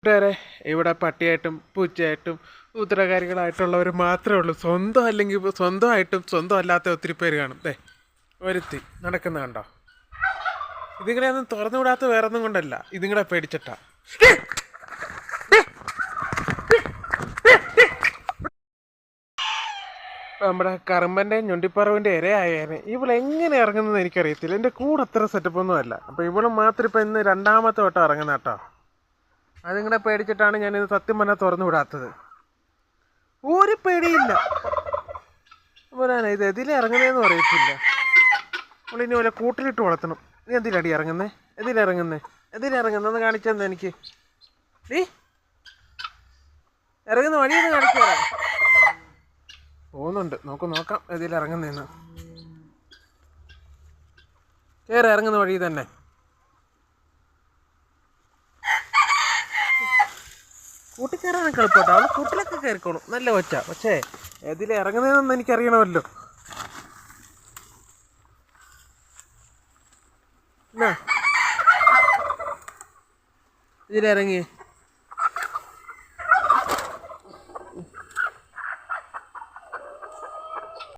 കൂട്ടുകാരെ, ഇവിടെ പട്ടിയായിട്ടും പൂച്ചയായിട്ടും ഉത്തരകാരികളായിട്ടുള്ളവർ മാത്രമേ ഉള്ളൂ. സ്വന്തം അല്ലെങ്കിൽ സ്വന്തമായിട്ടും സ്വന്തം അല്ലാത്ത ഒത്തിരി പേര് കാണും. ഒരുത്തി നടക്കുന്ന കണ്ടോ? ഇതിങ്ങളെ ഒന്നും തുറന്നു വിടാത്ത വേറെ ഒന്നും കൊണ്ടല്ല, ഇതിങ്ങളെ പേടിച്ചിട്ടാ. നമ്മുടെ കറുമ്പൻ്റെയും ഞൊണ്ടിപ്പറവിൻ്റെ ഇരയായേനെ. ഇവളെങ്ങനെ ഇറങ്ങുന്നതെന്ന് എനിക്കറിയത്തില്ല. എൻ്റെ കൂടെ അത്ര സെറ്റപ്പൊന്നും അല്ല. അപ്പോൾ ഇവള് മാത്രം ഇപ്പം ഇന്ന് രണ്ടാമത്തെ വട്ടം ഇറങ്ങുന്ന കേട്ടോ. അതിങ്ങനെ പേടിച്ചിട്ടാണ് ഞാനിത് സത്യം പറഞ്ഞാൽ തുറന്നു വിടാത്തത്. ഒരു പേടിയില്ല. ഇത് എതിലെ ഇറങ്ങുന്നതെന്ന് അറിയത്തില്ല. നമ്മളിനി പോലെ കൂട്ടിലിട്ട് വളർത്തണം. നീ എന്തിലടി ഇറങ്ങുന്നേ? എതിലിറങ്ങുന്നെന്ന് കാണിച്ചെന്ന് എനിക്ക്. നീ ഇറങ്ങുന്ന വഴിയൊന്ന് കാണിച്ചു തരാം. പോകുന്നുണ്ട്, നോക്കാം എതിലിറങ്ങുന്നതെന്ന്. കയറി ഇറങ്ങുന്ന വഴി തന്നെ. കൂട്ടി കയറാനൊക്കെ എളുപ്പട്ടോ. അവൾ കൂട്ടിലൊക്കെ കയറിക്കോളും, നല്ല കൊച്ച. പക്ഷേ ഇതിൽ ഇറങ്ങുന്നതെന്ന് എനിക്കറിയണമല്ലോ. ഇതിലിറങ്ങി